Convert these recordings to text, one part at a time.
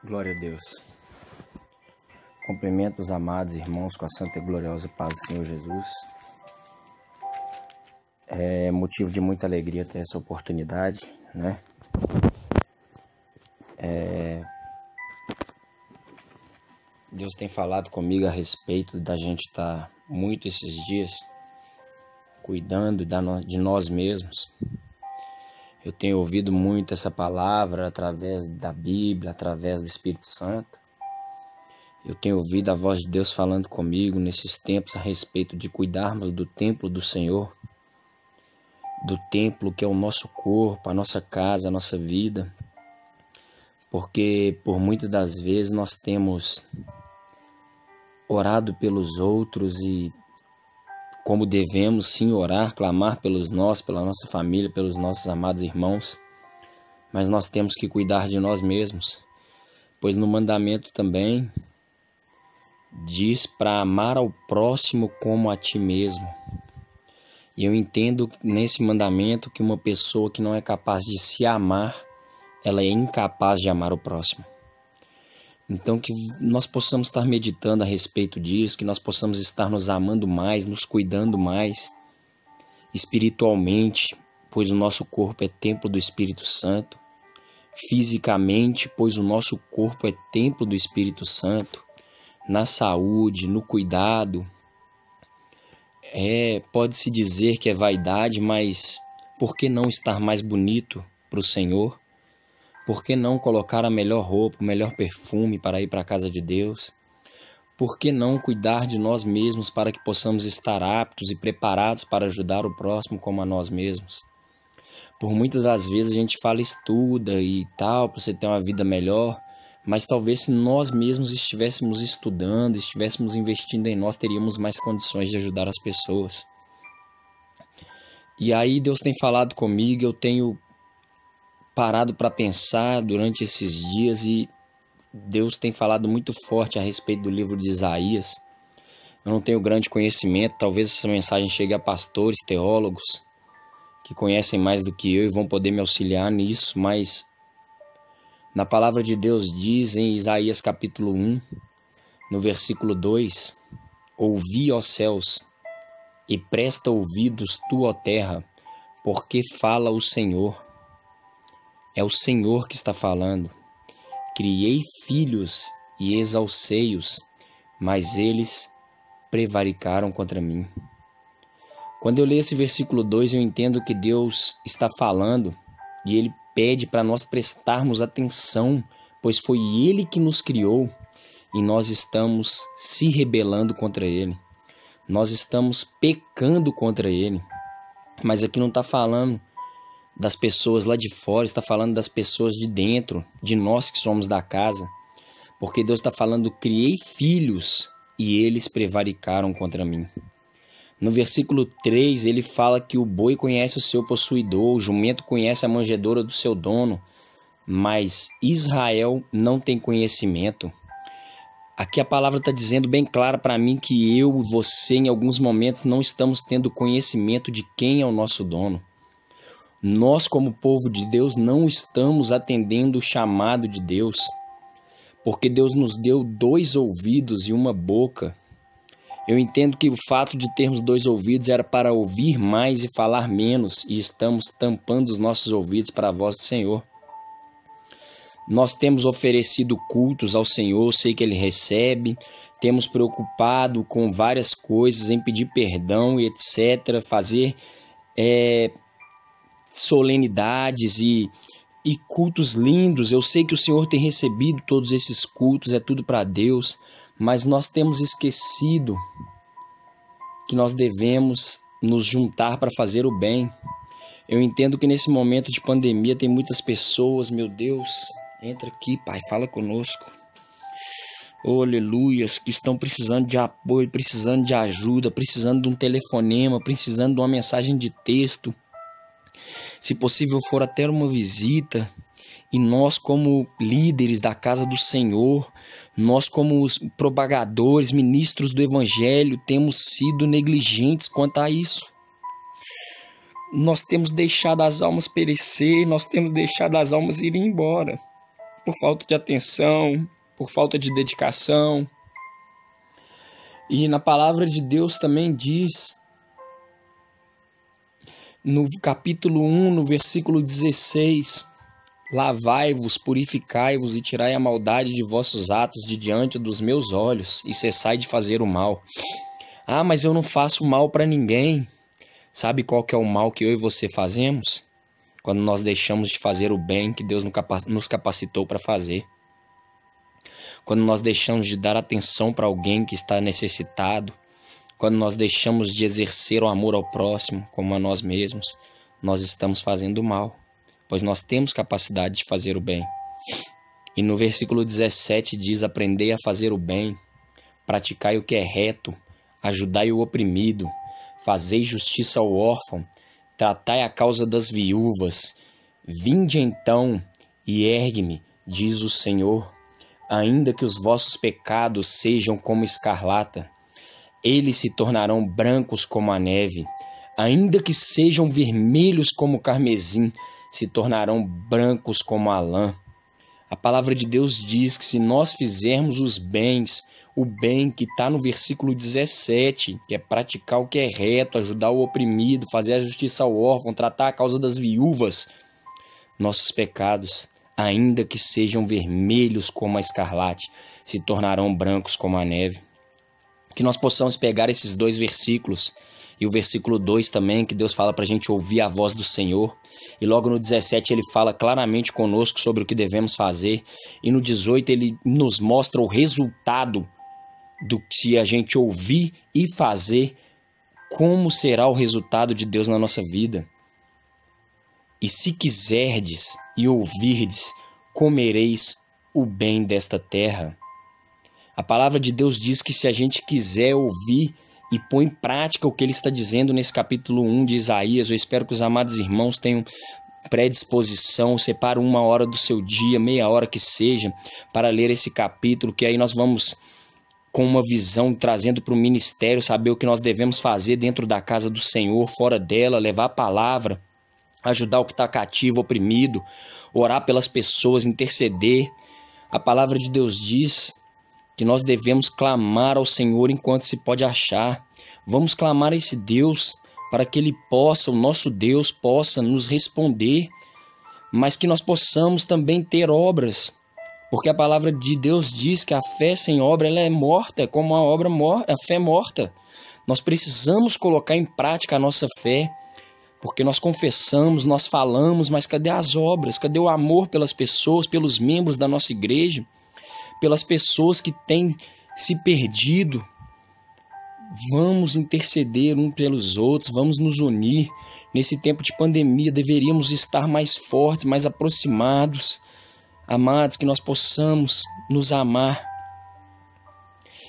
Glória a Deus. Cumprimento os amados irmãos com a santa e gloriosa paz do Senhor Jesus. É motivo de muita alegria ter essa oportunidade, né? Deus tem falado comigo a respeito da gente estar muito esses dias cuidando de nós mesmos. Eu tenho ouvido muito essa palavra através da Bíblia, através do Espírito Santo. Eu tenho ouvido a voz de Deus falando comigo nesses tempos a respeito de cuidarmos do templo do Senhor, do templo que é o nosso corpo, a nossa casa, a nossa vida, porque por muitas das vezes nós temos orado pelos outros e como devemos sim orar, clamar pelos nós, pela nossa família, pelos nossos amados irmãos, mas nós temos que cuidar de nós mesmos, pois no mandamento também diz para amar ao próximo como a ti mesmo. E eu entendo nesse mandamento que uma pessoa que não é capaz de se amar, ela é incapaz de amar o próximo. Então que nós possamos estar meditando a respeito disso, que nós possamos estar nos amando mais, nos cuidando mais espiritualmente, pois o nosso corpo é templo do Espírito Santo, fisicamente, pois o nosso corpo é templo do Espírito Santo, na saúde, no cuidado. Pode-se dizer que é vaidade, mas por que não estar mais bonito para o Senhor? Por que não colocar a melhor roupa, o melhor perfume para ir para a casa de Deus? Por que não cuidar de nós mesmos para que possamos estar aptos e preparados para ajudar o próximo como a nós mesmos? Por muitas das vezes a gente fala estuda e tal, para você ter uma vida melhor, mas talvez se nós mesmos estivéssemos estudando, estivéssemos investindo em nós, teríamos mais condições de ajudar as pessoas. E aí Deus tem falado comigo, eu tenho parado para pensar durante esses dias e Deus tem falado muito forte a respeito do livro de Isaías. Eu não tenho grande conhecimento, talvez essa mensagem chegue a pastores, teólogos, que conhecem mais do que eu e vão poder me auxiliar nisso, mas na palavra de Deus diz em Isaías capítulo 1, no versículo 2, ouvi, ó céus, e presta ouvidos tu, ó terra, porque fala o Senhor. É o Senhor que está falando. Criei filhos e exalcei-os, mas eles prevaricaram contra mim. Quando eu leio esse versículo 2, eu entendo que Deus está falando e Ele pede para nós prestarmos atenção, pois foi Ele que nos criou e nós estamos se rebelando contra Ele. Nós estamos pecando contra Ele. Mas aqui não está falando das pessoas lá de fora, está falando das pessoas de dentro, de nós que somos da casa. Porque Deus está falando, criei filhos e eles prevaricaram contra mim. No versículo 3, ele fala que o boi conhece o seu possuidor, o jumento conhece a manjedoura do seu dono, mas Israel não tem conhecimento. Aqui a palavra está dizendo bem clara para mim que eu e você, em alguns momentos, não estamos tendo conhecimento de quem é o nosso dono. Nós, como povo de Deus, não estamos atendendo o chamado de Deus, porque Deus nos deu 2 ouvidos e uma boca. Eu entendo que o fato de termos 2 ouvidos era para ouvir mais e falar menos, e estamos tampando os nossos ouvidos para a voz do Senhor. Nós temos oferecido cultos ao Senhor, sei que Ele recebe, temos preocupado com várias coisas, em pedir perdão e etc., fazer solenidades e cultos lindos. Eu sei que o Senhor tem recebido todos esses cultos, é tudo para Deus, mas nós temos esquecido que nós devemos nos juntar para fazer o bem. Eu entendo que nesse momento de pandemia tem muitas pessoas, meu Deus, entra aqui, Pai, fala conosco. Oh, aleluias, que estão precisando de apoio, precisando de ajuda, precisando de um telefonema, precisando de uma mensagem de texto. Se possível for até uma visita, e nós como líderes da casa do Senhor, nós como os propagadores, ministros do Evangelho, temos sido negligentes quanto a isso. Nós temos deixado as almas perecer, nós temos deixado as almas irem embora. por falta de atenção, por falta de dedicação. E na palavra de Deus também diz, no capítulo 1, no versículo 16, lavai-vos, purificai-vos e tirai a maldade de vossos atos de diante dos meus olhos e cessai de fazer o mal. Ah, mas eu não faço mal para ninguém. Sabe qual que é o mal que eu e você fazemos? Quando nós deixamos de fazer o bem que Deus nos capacitou para fazer. Quando nós deixamos de dar atenção para alguém que está necessitado. Quando nós deixamos de exercer o amor ao próximo, como a nós mesmos, nós estamos fazendo mal, pois nós temos capacidade de fazer o bem. E no versículo 17 diz: aprendei a fazer o bem, praticai o que é reto, ajudai o oprimido, fazei justiça ao órfão, tratai a causa das viúvas. Vinde então e ergue-me, diz o Senhor, ainda que os vossos pecados sejam como escarlata, eles se tornarão brancos como a neve, ainda que sejam vermelhos como o carmesim, se tornarão brancos como a lã. A palavra de Deus diz que se nós fizermos os bens, o bem que está no versículo 17, que é praticar o que é reto, ajudar o oprimido, fazer a justiça ao órfão, tratar a causa das viúvas, nossos pecados, ainda que sejam vermelhos como a escarlate, se tornarão brancos como a neve. Que nós possamos pegar esses dois versículos e o versículo 2 também, que Deus fala para a gente ouvir a voz do Senhor. E logo no 17 ele fala claramente conosco sobre o que devemos fazer. E no 18 ele nos mostra o resultado do que se a gente ouvir e fazer, como será o resultado de Deus na nossa vida. E se quiserdes e ouvirdes, comereis o bem desta terra. A palavra de Deus diz que se a gente quiser ouvir e pôr em prática o que ele está dizendo nesse capítulo 1 de Isaías, eu espero que os amados irmãos tenham predisposição, separe uma hora do seu dia, meia hora que seja, para ler esse capítulo, que aí nós vamos, com uma visão, trazendo para o ministério, saber o que nós devemos fazer dentro da casa do Senhor, fora dela, levar a palavra, ajudar o que está cativo, oprimido, orar pelas pessoas, interceder. A palavra de Deus diz que nós devemos clamar ao Senhor enquanto se pode achar. Vamos clamar a esse Deus para que Ele possa, o nosso Deus, possa nos responder, mas que nós possamos também ter obras, porque a palavra de Deus diz que a fé sem obra ela é morta, é como a fé morta. Nós precisamos colocar em prática a nossa fé, porque nós confessamos, nós falamos, mas cadê as obras? Cadê o amor pelas pessoas, pelos membros da nossa igreja? Pelas pessoas que têm se perdido. Vamos interceder uns pelos outros, vamos nos unir. Nesse tempo de pandemia deveríamos estar mais fortes, mais aproximados. Amados, que nós possamos nos amar.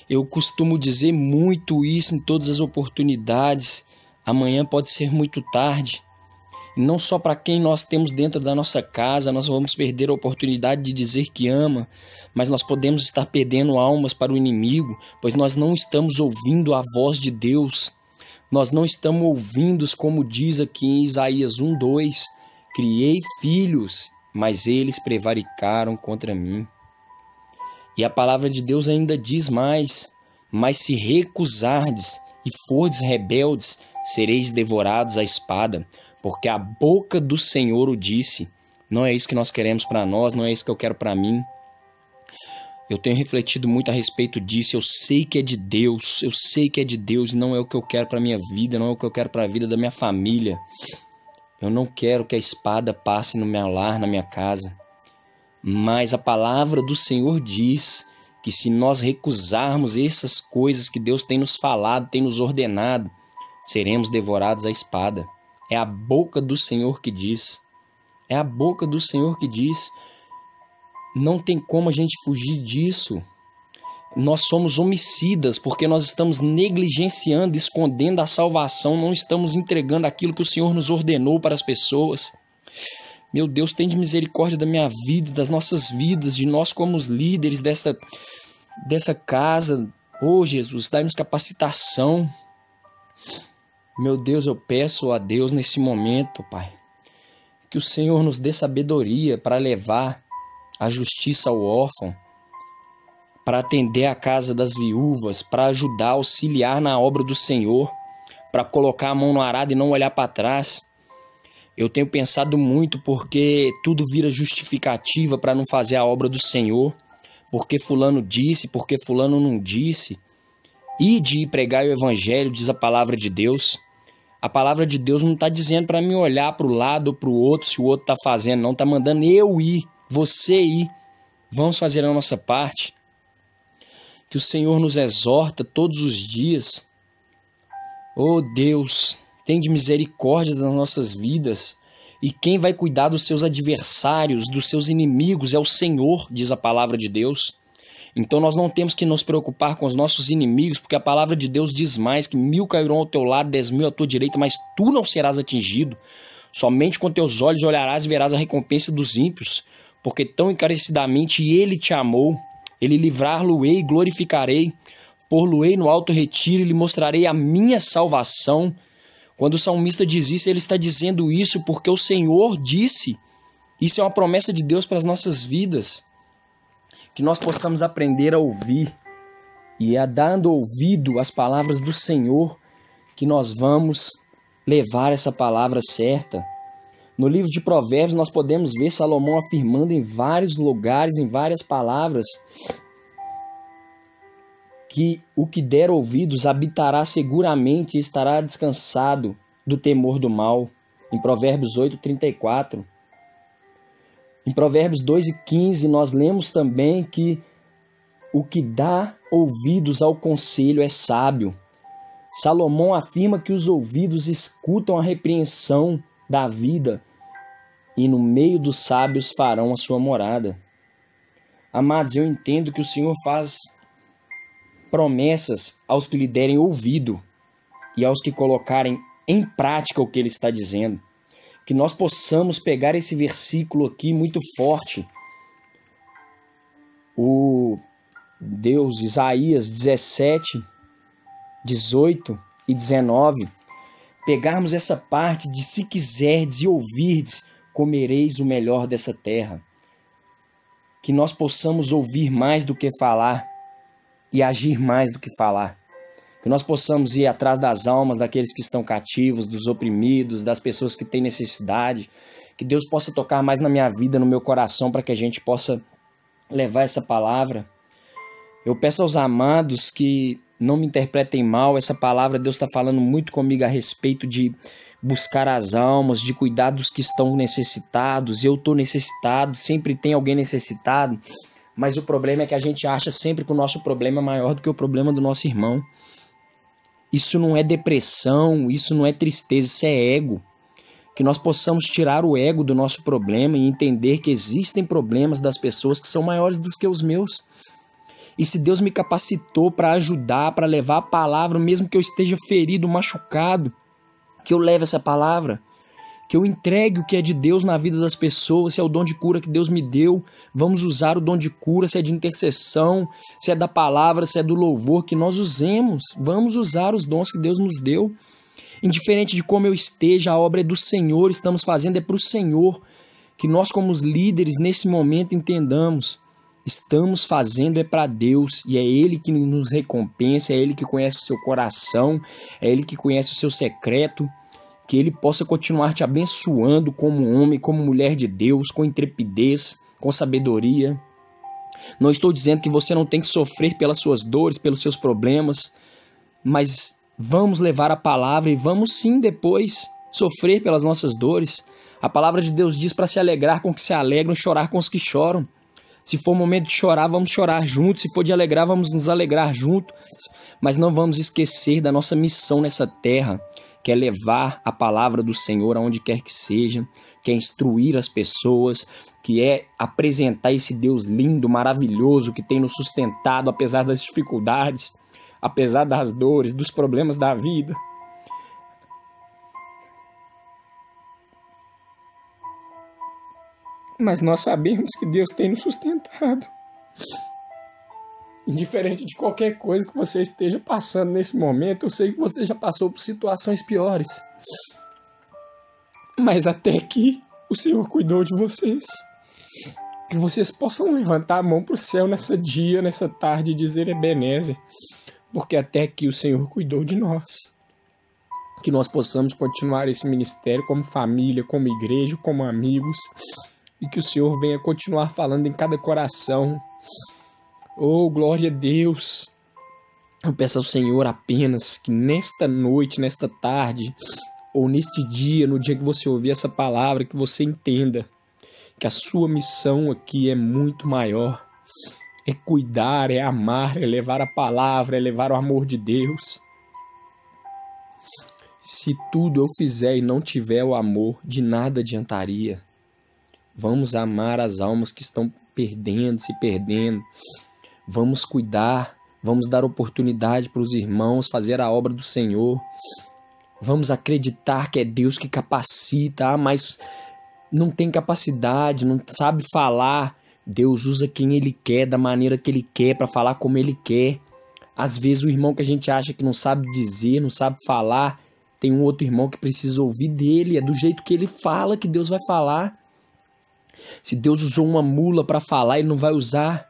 Eu costumo dizer muito isso em todas as oportunidades. Amanhã pode ser muito tarde. E não só para quem nós temos dentro da nossa casa, nós vamos perder a oportunidade de dizer que ama, mas nós podemos estar perdendo almas para o inimigo, pois nós não estamos ouvindo a voz de Deus. Nós não estamos ouvindo, como diz aqui em Isaías 1:2, criei filhos, mas eles prevaricaram contra mim. E a palavra de Deus ainda diz mais, mas se recusardes e fordes rebeldes, sereis devorados à espada, porque a boca do Senhor o disse. Não é isso que nós queremos para nós, não é isso que eu quero para mim. Eu tenho refletido muito a respeito disso, eu sei que é de Deus, não é o que eu quero para minha vida, não é o que eu quero para a vida da minha família. Eu não quero que a espada passe no meu lar, na minha casa. Mas a palavra do Senhor diz que se nós recusarmos essas coisas que Deus tem nos falado, tem nos ordenado, seremos devorados à espada. É a boca do Senhor que diz. É a boca do Senhor que diz. Não tem como a gente fugir disso. Nós somos homicidas porque nós estamos negligenciando, escondendo a salvação, não estamos entregando aquilo que o Senhor nos ordenou para as pessoas. Meu Deus, tem de misericórdia da minha vida, das nossas vidas, de nós como os líderes dessa casa. Oh, Jesus, dá-nos capacitação. Meu Deus, eu peço a Deus nesse momento, Pai, que o Senhor nos dê sabedoria para levar a justiça ao órfão, para atender a casa das viúvas, para ajudar, auxiliar na obra do Senhor, para colocar a mão no arado e não olhar para trás. Eu tenho pensado muito porque tudo vira justificativa para não fazer a obra do Senhor, porque fulano disse, porque fulano não disse. E de ir pregar o evangelho, diz a palavra de Deus. A palavra de Deus não está dizendo para mim olhar para o lado ou para o outro, se o outro está fazendo, não. Está mandando eu ir, você ir. Vamos fazer a nossa parte. Que o Senhor nos exorta todos os dias. Oh Deus, tem de misericórdia das nossas vidas. E quem vai cuidar dos seus adversários, dos seus inimigos, é o Senhor, diz a palavra de Deus. Então nós não temos que nos preocupar com os nossos inimigos, porque a palavra de Deus diz mais, que 1000 cairão ao teu lado, 10.000 à tua direita, mas tu não serás atingido. Somente com teus olhos olharás e verás a recompensa dos ímpios, porque tão encarecidamente ele te amou. Ele livrar-lo-ei e glorificarei, pôr-lo-ei no alto retiro e lhe mostrarei a minha salvação. Quando o salmista diz isso, ele está dizendo isso porque o Senhor disse. Isso é uma promessa de Deus para as nossas vidas. Que nós possamos aprender a ouvir e dando ouvido às palavras do Senhor, que nós vamos levar essa palavra certa. No livro de Provérbios nós podemos ver Salomão afirmando em vários lugares, em várias palavras, que o que der ouvidos habitará seguramente e estará descansado do temor do mal. Em Provérbios 8:34. Em Provérbios 2:15 nós lemos também que o que dá ouvidos ao conselho é sábio. Salomão afirma que os ouvidos escutam a repreensão da vida e no meio dos sábios farão a sua morada. Amados, eu entendo que o Senhor faz promessas aos que lhe derem ouvido e aos que colocarem em prática o que ele está dizendo. Que nós possamos pegar esse versículo aqui muito forte. O Deus, Isaías 17, 18 e 19. Pegarmos essa parte de se quiserdes e ouvirdes, comereis o melhor dessa terra. Que nós possamos ouvir mais do que falar e agir mais do que falar. Que nós possamos ir atrás das almas daqueles que estão cativos, dos oprimidos, das pessoas que têm necessidade. Que Deus possa tocar mais na minha vida, no meu coração, para que a gente possa levar essa palavra. Eu peço aos amados que não me interpretem mal. Essa palavra Deus está falando muito comigo a respeito de buscar as almas, de cuidar dos que estão necessitados. Eu estou necessitado, sempre tem alguém necessitado. Mas o problema é que a gente acha sempre que o nosso problema é maior do que o problema do nosso irmão. Isso não é depressão, isso não é tristeza, isso é ego. Que nós possamos tirar o ego do nosso problema e entender que existem problemas das pessoas que são maiores do que os meus. E se Deus me capacitou para ajudar, para levar a palavra, mesmo que eu esteja ferido, machucado, que eu leve essa palavra, que eu entregue o que é de Deus na vida das pessoas. Se é o dom de cura que Deus me deu, vamos usar o dom de cura. Se é de intercessão, se é da palavra, se é do louvor, que nós usemos. Vamos usar os dons que Deus nos deu. Indiferente de como eu esteja, a obra é do Senhor, estamos fazendo é para o Senhor. Que nós como os líderes nesse momento entendamos, estamos fazendo é para Deus e é Ele que nos recompensa, é Ele que conhece o seu coração, é Ele que conhece o seu secreto. Que Ele possa continuar te abençoando como homem, como mulher de Deus, com intrepidez, com sabedoria. Não estou dizendo que você não tem que sofrer pelas suas dores, pelos seus problemas, mas vamos levar a palavra e vamos sim depois sofrer pelas nossas dores. A palavra de Deus diz para se alegrar com os que se alegram e chorar com os que choram. Se for momento de chorar, vamos chorar juntos. Se for de alegrar, vamos nos alegrar juntos. Mas não vamos esquecer da nossa missão nessa terra, que é levar a palavra do Senhor aonde quer que seja, que é instruir as pessoas, que é apresentar esse Deus lindo, maravilhoso, que tem nos sustentado apesar das dificuldades, apesar das dores, dos problemas da vida. Mas nós sabemos que Deus tem nos sustentado. Indiferente de qualquer coisa que você esteja passando nesse momento, eu sei que você já passou por situações piores. Mas até aqui, o Senhor cuidou de vocês. Que vocês possam levantar a mão para o céu nessa tarde e dizer Ebenezer, porque até aqui o Senhor cuidou de nós. Que nós possamos continuar esse ministério como família, como igreja, como amigos, e que o Senhor venha continuar falando em cada coração. Oh, glória a Deus! Eu peço ao Senhor apenas que nesta noite, nesta tarde, ou neste dia, no dia que você ouvir essa palavra, que você entenda que a sua missão aqui é muito maior. É cuidar, é amar, é levar a palavra, é levar o amor de Deus. Se tudo eu fizer e não tiver o amor, de nada adiantaria. Vamos amar as almas que estão se perdendo. Vamos cuidar, vamos dar oportunidade para os irmãos fazer a obra do Senhor. Vamos acreditar que é Deus que capacita, mas não tem capacidade, não sabe falar. Deus usa quem Ele quer, da maneira que Ele quer, para falar como Ele quer. Às vezes o irmão que a gente acha que não sabe dizer, não sabe falar, tem um outro irmão que precisa ouvir dele. É do jeito que ele fala que Deus vai falar. Se Deus usou uma mula para falar, Ele não vai usar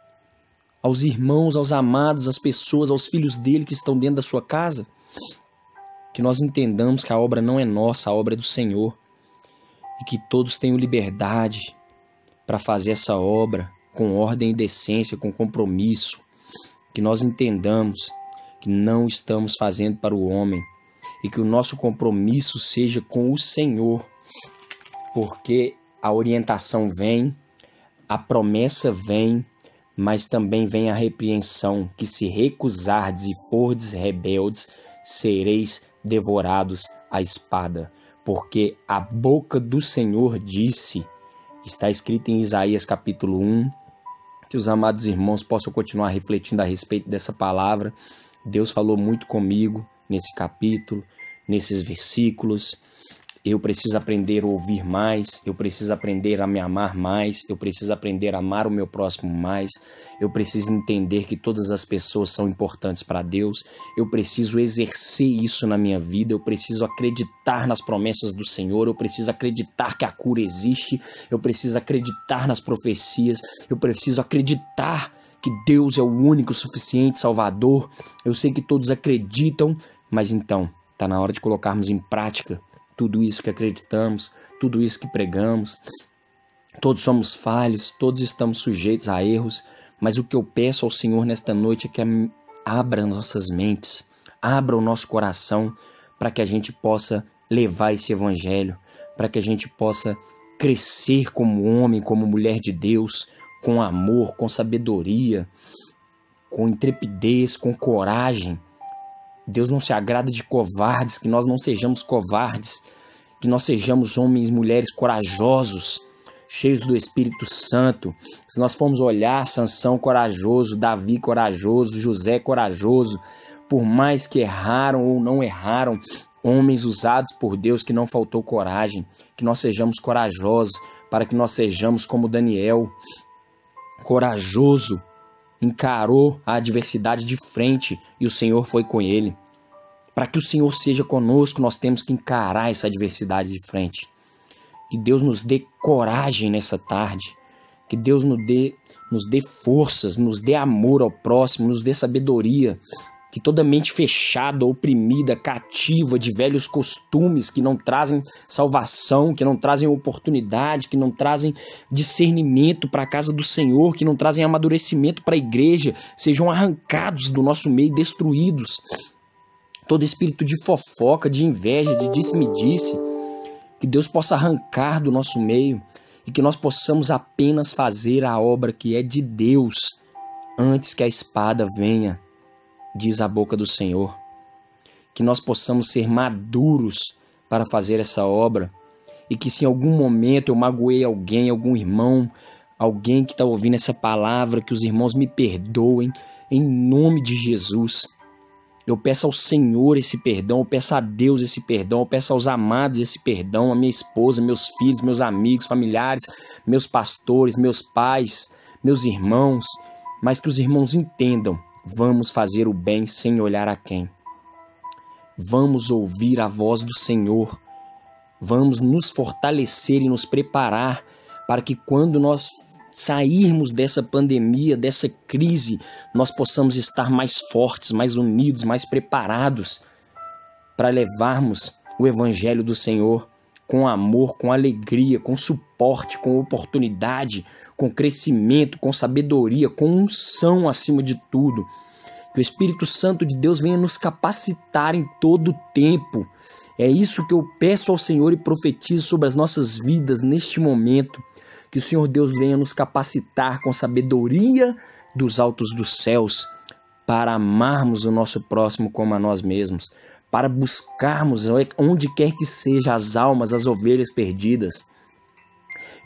aos irmãos, aos amados, às pessoas, aos filhos dele que estão dentro da sua casa? Que nós entendamos que a obra não é nossa, a obra é do Senhor. E que todos tenham liberdade para fazer essa obra com ordem e decência, com compromisso. Que nós entendamos que não estamos fazendo para o homem e que o nosso compromisso seja com o Senhor, porque a orientação vem, a promessa vem, mas também vem a repreensão, que se recusardes e fordes rebeldes, sereis devorados à espada. Porque a boca do Senhor disse, está escrito em Isaías capítulo 1, que os amados irmãos possam continuar refletindo a respeito dessa palavra. Deus falou muito comigo nesse capítulo, nesses versículos. Eu preciso aprender a ouvir mais, eu preciso aprender a me amar mais, eu preciso aprender a amar o meu próximo mais, eu preciso entender que todas as pessoas são importantes para Deus, eu preciso exercer isso na minha vida, eu preciso acreditar nas promessas do Senhor, eu preciso acreditar que a cura existe, eu preciso acreditar nas profecias, eu preciso acreditar que Deus é o único suficiente Salvador. Eu sei que todos acreditam, mas então está na hora de colocarmos em prática tudo isso que acreditamos, tudo isso que pregamos. Todos somos falhos, todos estamos sujeitos a erros, mas o que eu peço ao Senhor nesta noite é que abra nossas mentes, abra o nosso coração, para que a gente possa levar esse evangelho, para que a gente possa crescer como homem, como mulher de Deus, com amor, com sabedoria, com intrepidez, com coragem. Deus não se agrada de covardes, que nós não sejamos covardes, que nós sejamos homens e mulheres corajosos, cheios do Espírito Santo. Se nós formos olhar, Sansão corajoso, Davi corajoso, José corajoso, por mais que erraram ou não erraram, homens usados por Deus que não faltou coragem, que nós sejamos corajosos, para que nós sejamos como Daniel, corajoso, encarou a adversidade de frente e o Senhor foi com ele. Para que o Senhor seja conosco, nós temos que encarar essa adversidade de frente. Que Deus nos dê coragem nessa tarde. Que Deus nos dê forças, nos dê amor ao próximo, nos dê sabedoria. Que toda mente fechada, oprimida, cativa de velhos costumes que não trazem salvação, que não trazem oportunidade, que não trazem discernimento para a casa do Senhor, que não trazem amadurecimento para a igreja, sejam arrancados do nosso meio, destruídos. Todo espírito de fofoca, de inveja, de disse-me-disse, que Deus possa arrancar do nosso meio e que nós possamos apenas fazer a obra que é de Deus antes que a espada venha, diz a boca do Senhor. Que nós possamos ser maduros para fazer essa obra e que se em algum momento eu magoei alguém, algum irmão, alguém que está ouvindo essa palavra, que os irmãos me perdoem em nome de Jesus. Eu peço ao Senhor esse perdão, eu peço a Deus esse perdão, eu peço aos amados esse perdão, a minha esposa, meus filhos, meus amigos, familiares, meus pastores, meus pais, meus irmãos, mas que os irmãos entendam, vamos fazer o bem sem olhar a quem. Vamos ouvir a voz do Senhor, vamos nos fortalecer e nos preparar para que quando nós sairmos dessa pandemia, dessa crise, nós possamos estar mais fortes, mais unidos, mais preparados para levarmos o Evangelho do Senhor com amor, com alegria, com suporte, com oportunidade, com crescimento, com sabedoria, com unção acima de tudo. Que o Espírito Santo de Deus venha nos capacitar em todo o tempo. É isso que eu peço ao Senhor e profetizo sobre as nossas vidas neste momento. Que o Senhor Deus venha nos capacitar com sabedoria dos altos dos céus para amarmos o nosso próximo como a nós mesmos, para buscarmos onde quer que seja as almas, as ovelhas perdidas.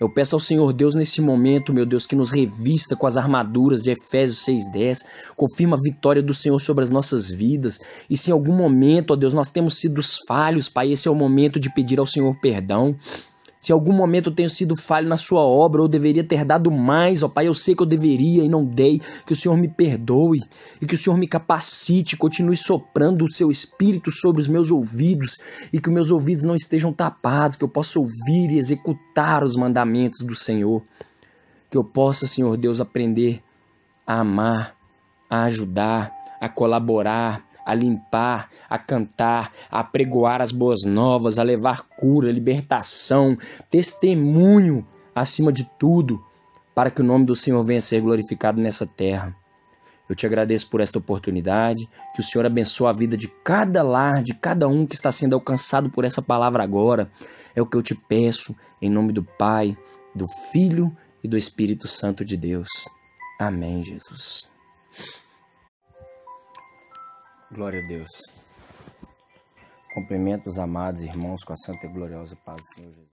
Eu peço ao Senhor Deus nesse momento, meu Deus, que nos revista com as armaduras de Efésios 6:10, confirma a vitória do Senhor sobre as nossas vidas. E se em algum momento, ó Deus, nós temos sido falhos, Pai, esse é o momento de pedir ao Senhor perdão. Se em algum momento eu tenho sido falho na sua obra, ou deveria ter dado mais, ó Pai, eu sei que eu deveria e não dei, que o Senhor me perdoe e que o Senhor me capacite, continue soprando o seu Espírito sobre os meus ouvidos e que os meus ouvidos não estejam tapados, que eu possa ouvir e executar os mandamentos do Senhor, que eu possa, Senhor Deus, aprender a amar, a ajudar, a colaborar, a limpar, a cantar, a pregoar as boas novas, a levar cura, libertação, testemunho, acima de tudo, para que o nome do Senhor venha a ser glorificado nessa terra. Eu te agradeço por esta oportunidade, que o Senhor abençoe a vida de cada lar, de cada um que está sendo alcançado por essa palavra agora. É o que eu te peço, em nome do Pai, do Filho e do Espírito Santo de Deus. Amém, Jesus. Glória a Deus. Cumprimento os amados irmãos com a santa e gloriosa paz do Senhor Jesus.